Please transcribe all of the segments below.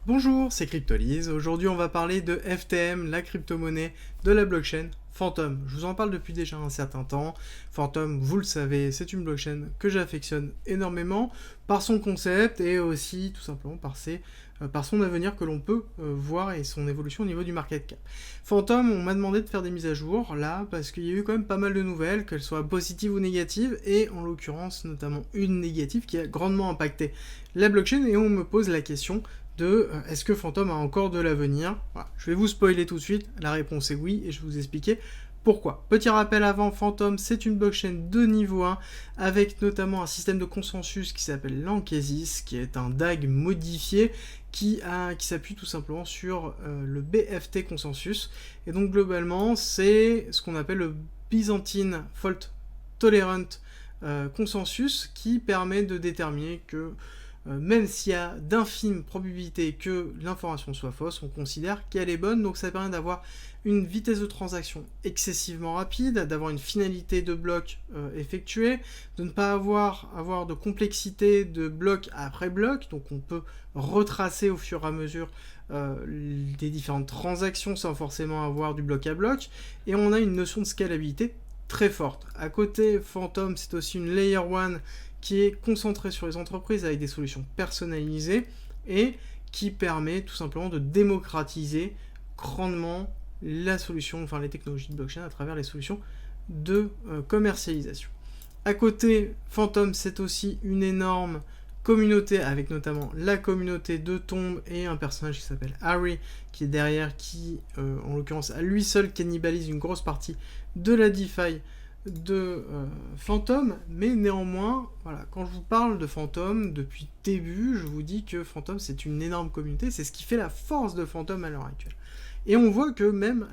Bonjour, c'est Cryptolyse. Aujourd'hui, on va parler de FTM, la crypto-monnaie de la blockchain Phantom. Je vous en parle depuis déjà un certain temps. Phantom, vous le savez, c'est une blockchain que j'affectionne énormément par son concept et aussi tout simplement par son avenir que l'on peut voir et son évolution au niveau du market cap. Phantom, on m'a demandé de faire des mises à jour là parce qu'il y a eu quand même pas mal de nouvelles, qu'elles soient positives ou négatives, et en l'occurrence notamment une négative qui a grandement impacté la blockchain, et on me pose la question de est-ce que Phantom a encore de l'avenir. Voilà. Je vais vous spoiler tout de suite, la réponse est oui, et je vais vous expliquer pourquoi. Petit rappel avant, Phantom, c'est une blockchain de niveau 1, avec notamment un système de consensus qui s'appelle l'Ankesis, qui est un DAG modifié, qui s'appuie tout simplement sur le BFT consensus. Et donc globalement, c'est ce qu'on appelle le Byzantine Fault Tolerant consensus, qui permet de déterminer que même s'il y a d'infimes probabilités que l'information soit fausse, on considère qu'elle est bonne. Donc ça permet d'avoir une vitesse de transaction excessivement rapide, d'avoir une finalité de bloc effectuée, de ne pas avoir de complexité de bloc après bloc. Donc on peut retracer au fur et à mesure des différentes transactions sans forcément avoir du bloc à bloc. Et on a une notion de scalabilité très forte. À côté, Phantom, c'est aussi une Layer 1 qui est concentré sur les entreprises avec des solutions personnalisées et qui permet tout simplement de démocratiser grandement la solution, enfin les technologies de blockchain à travers les solutions de commercialisation. À côté, Phantom, c'est aussi une énorme communauté avec notamment la communauté de Tomb et un personnage qui s'appelle Harry qui est derrière, qui en l'occurrence à lui seul cannibalise une grosse partie de la DeFi de Phantom, mais néanmoins, voilà, quand je vous parle de Phantom depuis le début, je vous dis que Phantom c'est une énorme communauté, c'est ce qui fait la force de Phantom à l'heure actuelle. Et on voit que même,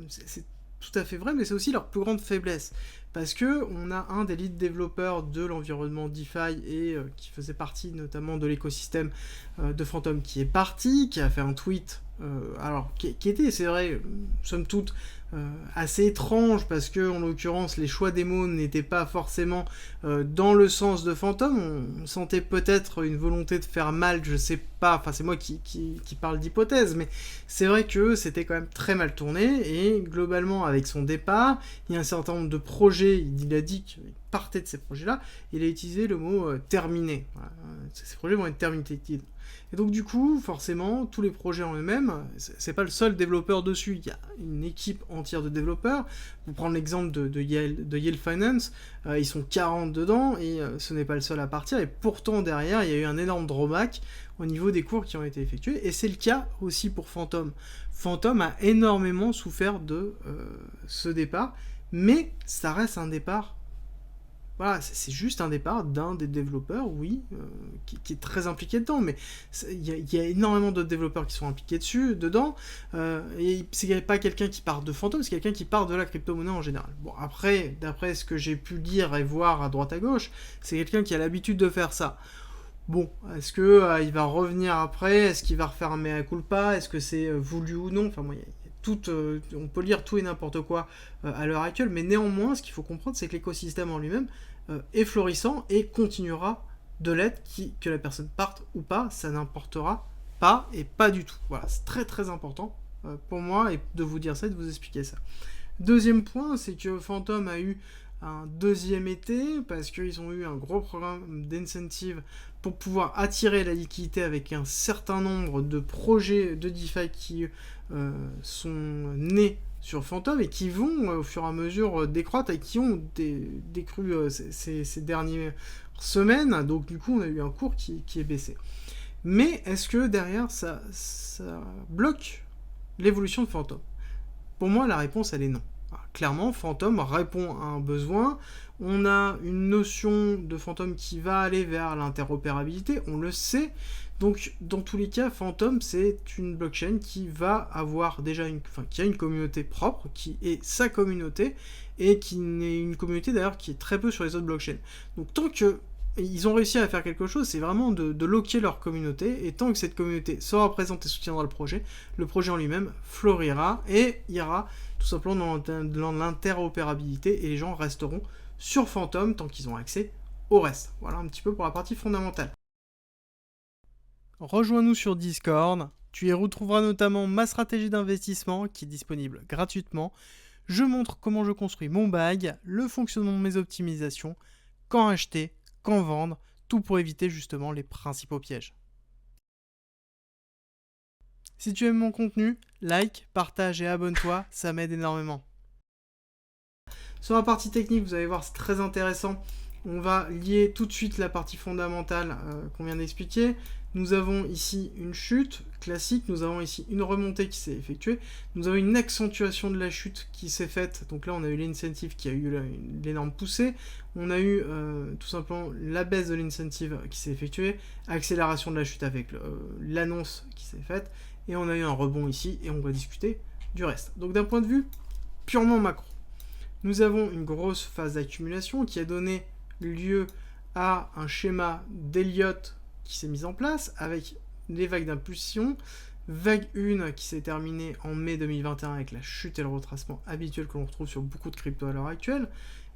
c'est tout à fait vrai, mais c'est aussi leur plus grande faiblesse, parce que on a un des lead développeurs de l'environnement DeFi et qui faisait partie notamment de l'écosystème de Phantom qui est parti, qui a fait un tweet, qui était, c'est vrai, somme toute, assez étrange, parce que en l'occurrence les choix des mots n'étaient pas forcément dans le sens de Phantom. On sentait peut-être une volonté de faire mal, je sais pas, enfin c'est moi qui parle d'hypothèse, mais c'est vrai que c'était quand même très mal tourné, et globalement avec son départ, il y a un certain nombre de projets, il a dit qu'il partait de ces projets-là, il a utilisé le mot terminé. Voilà. Ces projets vont être terminés. Et donc du coup, forcément, tous les projets en eux-mêmes, c'est pas le seul développeur dessus, il y a une équipe entière de développeurs. Pour prendre l'exemple de Yale Finance, ils sont 40 dedans, et ce n'est pas le seul à partir, et pourtant derrière, il y a eu un énorme drawback au niveau des cours qui ont été effectués, et c'est le cas aussi pour Phantom. Phantom a énormément souffert de ce départ, mais ça reste un départ. Voilà, c'est juste un départ d'un des développeurs, oui, qui est très impliqué dedans, mais il y a énormément d'autres développeurs qui sont impliqués dedans, et c'est pas quelqu'un qui part de Phantom, c'est quelqu'un qui part de la crypto-monnaie en général. Bon, après, d'après ce que j'ai pu lire et voir à droite à gauche, c'est quelqu'un qui a l'habitude de faire ça. Bon, est-ce que il va revenir après? Est-ce qu'il va refaire un mea culpa? Est-ce que c'est voulu ou non? Enfin, moi, on peut lire tout et n'importe quoi à l'heure actuelle, mais néanmoins, ce qu'il faut comprendre, c'est que l'écosystème en lui-même est florissant et continuera de l'être, que la personne parte ou pas, ça n'importera pas, et pas du tout. Voilà, c'est très très important pour moi, et de vous dire ça et de vous expliquer ça. Deuxième point, c'est que Phantom a eu un deuxième été, parce qu'ils ont eu un gros programme d'incentive pour pouvoir attirer la liquidité avec un certain nombre de projets de DeFi qui sont nés sur Phantom et qui vont au fur et à mesure décroître et qui ont décru ces dernières semaines. Donc du coup on a eu un cours qui est baissé. Mais est-ce que derrière ça bloque l'évolution de Phantom? Pour moi la réponse elle est non. Clairement, Phantom répond à un besoin. On a une notion de Phantom qui va aller vers l'interopérabilité, on le sait. Donc, dans tous les cas, Phantom, c'est une blockchain qui va avoir déjà qui a une communauté propre, qui est sa communauté, et qui est une communauté d'ailleurs qui est très peu sur les autres blockchains. Donc, tant que ils ont réussi à faire quelque chose, c'est vraiment de loquer leur communauté, et tant que cette communauté sera présente et soutiendra le projet en lui-même florira et ira tout simplement dans l'interopérabilité, et les gens resteront sur Phantom tant qu'ils ont accès au reste. Voilà un petit peu pour la partie fondamentale. Rejoins-nous sur Discord, Tu y retrouveras notamment ma stratégie d'investissement qui est disponible gratuitement. Je montre comment je construis mon bag, le fonctionnement de mes optimisations, quand acheter, quand vendre, tout pour éviter justement les principaux pièges. Si tu aimes mon contenu, like, partage et abonne-toi, ça m'aide énormément. Sur la partie technique, vous allez voir, c'est très intéressant. On va lier tout de suite la partie fondamentale qu'on vient d'expliquer. Nous avons ici une chute classique, nous avons ici une remontée qui s'est effectuée, nous avons une accentuation de la chute qui s'est faite, donc là on a eu l'incentive qui a eu l'énorme poussée, on a eu tout simplement la baisse de l'incentive qui s'est effectuée, accélération de la chute avec l'annonce qui s'est faite, et on a eu un rebond ici, et on va discuter du reste. Donc d'un point de vue purement macro, nous avons une grosse phase d'accumulation qui a donné lieu à un schéma d'Elliott qui s'est mis en place avec les vagues d'impulsion. Vague 1 qui s'est terminée en mai 2021 avec la chute et le retracement habituel que l'on retrouve sur beaucoup de cryptos à l'heure actuelle.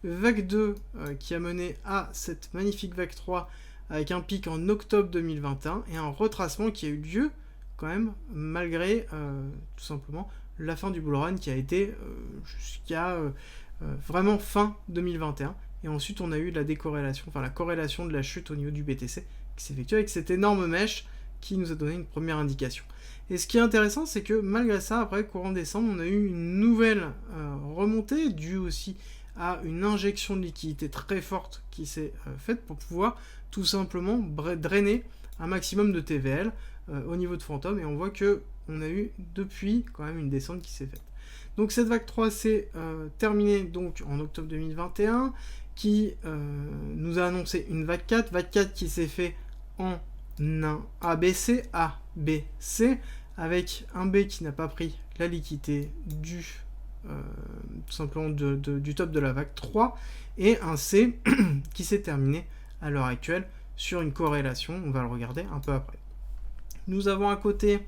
Vague 2 qui a mené à cette magnifique vague 3 avec un pic en octobre 2021 et un retracement qui a eu lieu quand même malgré tout simplement la fin du bull run qui a été jusqu'à vraiment fin 2021. Et ensuite on a eu la décorrélation, enfin la corrélation de la chute au niveau du BTC qui s'est effectuée avec cette énorme mèche qui nous a donné une première indication. Et ce qui est intéressant, c'est que malgré ça, après courant décembre, on a eu une nouvelle remontée due aussi à une injection de liquidité très forte qui s'est faite pour pouvoir tout simplement drainer un maximum de TVL au niveau de Phantom. Et on voit que on a eu depuis quand même une descente qui s'est faite. Donc cette vague 3 s'est terminée donc en octobre 2021 qui nous a annoncé une vague 4 qui s'est fait en un ABC, avec un B qui n'a pas pris la liquidité du tout simplement du top de la vague 3 et un C qui s'est terminé à l'heure actuelle sur une corrélation, on va le regarder un peu après. Nous avons à côté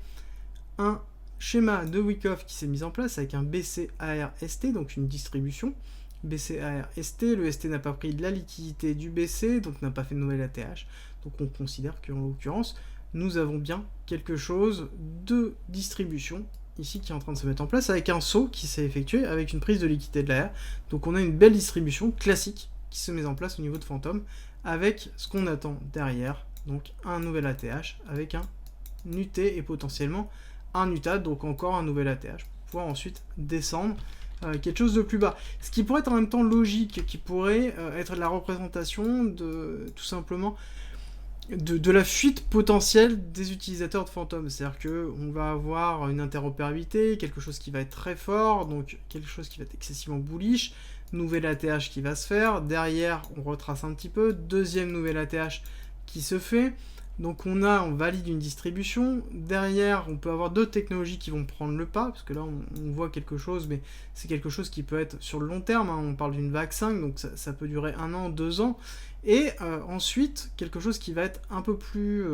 un schéma de Wyckoff qui s'est mis en place avec un BCARST, donc une distribution. BCARST, le ST n'a pas pris de la liquidité du BC, donc n'a pas fait de nouvelle ATH. Donc on considère qu'en l'occurrence, nous avons bien quelque chose de distribution ici qui est en train de se mettre en place avec un saut qui s'est effectué avec une prise de liquidité de l'air. Donc on a une belle distribution classique qui se met en place au niveau de Phantom avec ce qu'on attend derrière, donc un nouvel ATH avec un UT et potentiellement un UTA, donc encore un nouvel ATH pour pouvoir ensuite descendre quelque chose de plus bas. Ce qui pourrait être en même temps logique, qui pourrait être la représentation de tout simplement de la fuite potentielle des utilisateurs de Phantom. C'est-à-dire qu'on va avoir une interopérabilité, quelque chose qui va être très fort, donc quelque chose qui va être excessivement bullish, nouvelle ATH qui va se faire, derrière on retrace un petit peu, deuxième nouvelle ATH qui se fait, donc on valide une distribution, derrière on peut avoir d'autres technologies qui vont prendre le pas, parce que là on voit quelque chose, mais c'est quelque chose qui peut être sur le long terme, on parle d'une vague 5, donc ça peut durer 1 an, 2 ans, et ensuite quelque chose qui va être un peu plus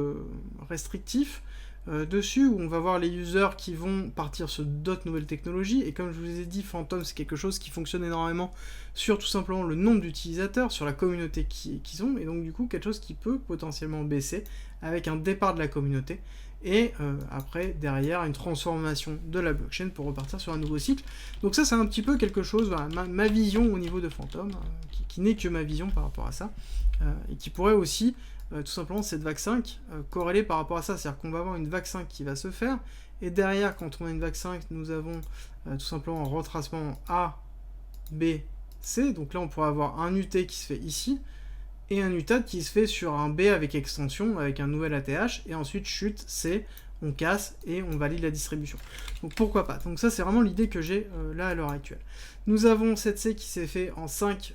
restrictif, dessus, où on va voir les users qui vont partir sur d'autres nouvelles technologies, et comme je vous ai dit, Phantom c'est quelque chose qui fonctionne énormément sur tout simplement le nombre d'utilisateurs, sur la communauté qu'ils ont, et donc du coup quelque chose qui peut potentiellement baisser avec un départ de la communauté, et après derrière une transformation de la blockchain pour repartir sur un nouveau cycle. Donc ça c'est un petit peu quelque chose, voilà, ma vision au niveau de Phantom, qui n'est que ma vision par rapport à ça, et qui pourrait aussi tout simplement cette vague 5 corrélée par rapport à ça, c'est-à-dire qu'on va avoir une vague 5 qui va se faire, et derrière quand on a une vague 5 nous avons tout simplement un retracement A, B, C, donc là on pourrait avoir un UT qui se fait ici, et un UTAD qui se fait sur un B avec extension, avec un nouvel ATH, et ensuite chute, C, on casse et on valide la distribution. Donc pourquoi pas. Donc ça c'est vraiment l'idée que j'ai là à l'heure actuelle. Nous avons cette C qui s'est fait en 5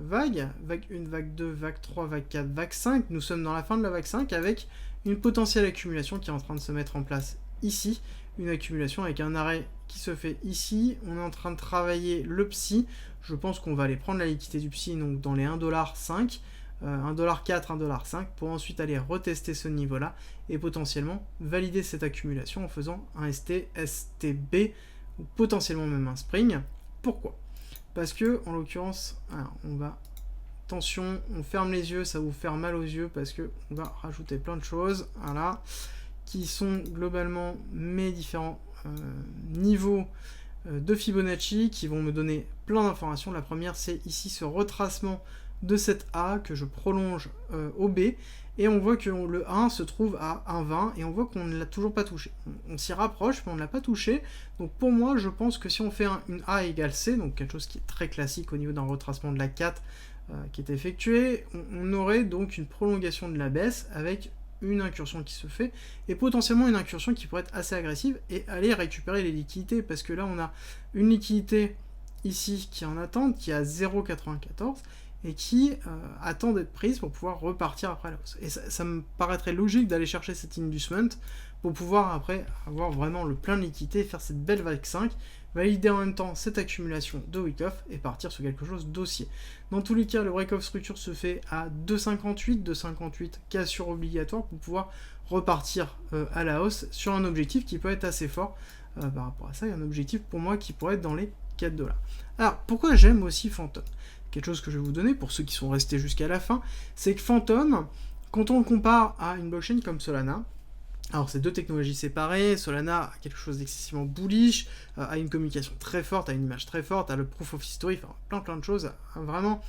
vagues, vague 1, vague 2, vague 3, vague 4, vague 5. Nous sommes dans la fin de la vague 5 avec une potentielle accumulation qui est en train de se mettre en place ici. Une accumulation avec un arrêt qui se fait ici. On est en train de travailler le psy. Je pense qu'on va aller prendre la liquidité du psy donc dans les 1,5$. 1,4$, 1,5$ pour ensuite aller retester ce niveau-là et potentiellement valider cette accumulation en faisant un ST, STB ou potentiellement même un Spring. Pourquoi? Parce que en l'occurrence, on va... Attention, on ferme les yeux, ça va vous faire mal aux yeux parce que on va rajouter plein de choses. Voilà. qui sont globalement mes différents niveaux de Fibonacci qui vont me donner plein d'informations. La première, c'est ici ce retracement de cette A que je prolonge au B. Et on voit que le 1 se trouve à 1,20 et on voit qu'on ne l'a toujours pas touché. On s'y rapproche, mais on ne l'a pas touché. Donc pour moi, je pense que si on fait une A égale C, donc quelque chose qui est très classique au niveau d'un retracement de la 4 qui est effectué, on aurait donc une prolongation de la baisse avec une incursion qui se fait, et potentiellement une incursion qui pourrait être assez agressive et aller récupérer les liquidités, parce que là on a une liquidité ici qui est en attente, qui est à 0,94 et qui attend d'être prise pour pouvoir repartir après la hausse. Et ça me paraîtrait logique d'aller chercher cet inducement pour pouvoir après avoir vraiment le plein de liquidité, faire cette belle vague 5, valider en même temps cette accumulation de wick-off et partir sur quelque chose d'haussier. Dans tous les cas, le break-off structure se fait à 2,58, 2,58 cassure obligatoire pour pouvoir repartir à la hausse sur un objectif qui peut être assez fort. Par rapport à ça, il y a un objectif pour moi qui pourrait être dans les 4$. Alors, pourquoi j'aime aussi Phantom? Quelque chose que je vais vous donner pour ceux qui sont restés jusqu'à la fin, c'est que Phantom, quand on le compare à une blockchain comme Solana, alors c'est deux technologies séparées, Solana a quelque chose d'excessivement bullish, a une communication très forte, a une image très forte, a le proof of history, enfin plein de choses, vraiment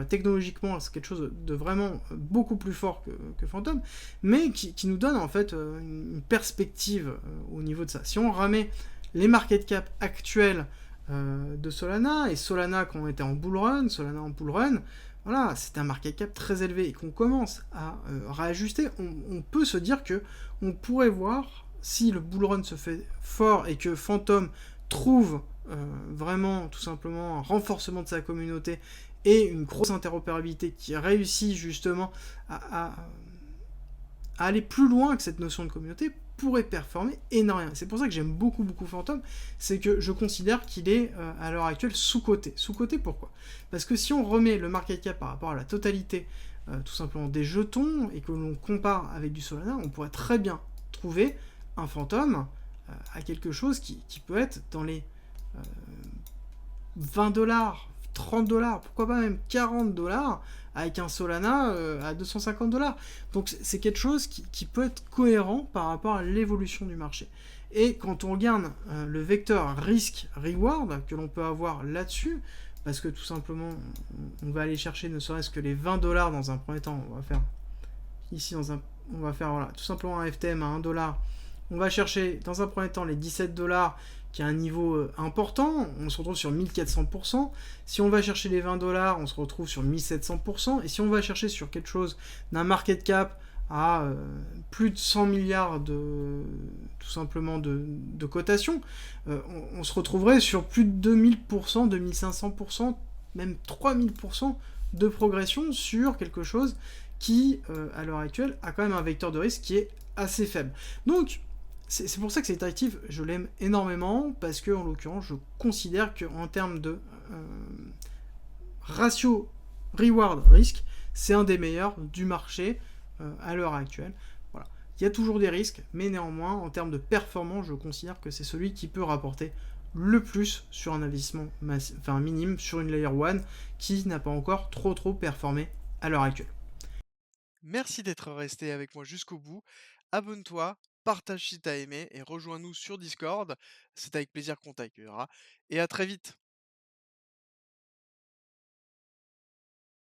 technologiquement c'est quelque chose de vraiment beaucoup plus fort que Phantom, mais qui nous donne en fait une perspective au niveau de ça. Si on remet les market cap actuels de Solana, et Solana quand on était en bull run, Solana en bull run, voilà, c'est un market cap très élevé et qu'on commence à réajuster, on peut se dire que on pourrait voir si le bull run se fait fort et que Phantom trouve vraiment tout simplement un renforcement de sa communauté et une grosse interopérabilité qui réussit justement à aller plus loin que cette notion de communauté pourrait performer énormément. C'est pour ça que j'aime beaucoup Phantom, c'est que je considère qu'il est à l'heure actuelle sous-coté. Sous-coté pourquoi? Parce que si on remet le market cap par rapport à la totalité tout simplement des jetons et que l'on compare avec du Solana, on pourrait très bien trouver un Phantom à quelque chose qui peut être dans les 20$, 30$, pourquoi pas même 40$ avec un Solana à 250$. Donc c'est quelque chose qui peut être cohérent par rapport à l'évolution du marché. Et quand on regarde le vecteur risque-reward que l'on peut avoir là-dessus, parce que tout simplement on va aller chercher ne serait-ce que les 20$ dans un premier temps, on va faire ici on va faire voilà, tout simplement un FTM à 1$. On va chercher dans un premier temps les 17$, qui est un niveau important, on se retrouve sur 1400%. Si on va chercher les 20$, on se retrouve sur 1700%. Et si on va chercher sur quelque chose d'un market cap à plus de 100 milliards tout simplement de cotation, on se retrouverait sur plus de 2000%, 2500%, même 3000% de progression sur quelque chose qui, à l'heure actuelle, a quand même un vecteur de risque qui est assez faible. Donc, c'est pour ça que cet actif, je l'aime énormément, parce que, en l'occurrence, je considère qu'en termes de ratio reward-risque, c'est un des meilleurs du marché à l'heure actuelle. Voilà. Il y a toujours des risques, mais néanmoins, en termes de performance, je considère que c'est celui qui peut rapporter le plus sur un investissement minime sur une layer 1 qui n'a pas encore trop performé à l'heure actuelle. Merci d'être resté avec moi jusqu'au bout. Abonne-toi, partage si t'as aimé et rejoins-nous sur Discord. C'est avec plaisir qu'on t'accueillera. Et à très vite.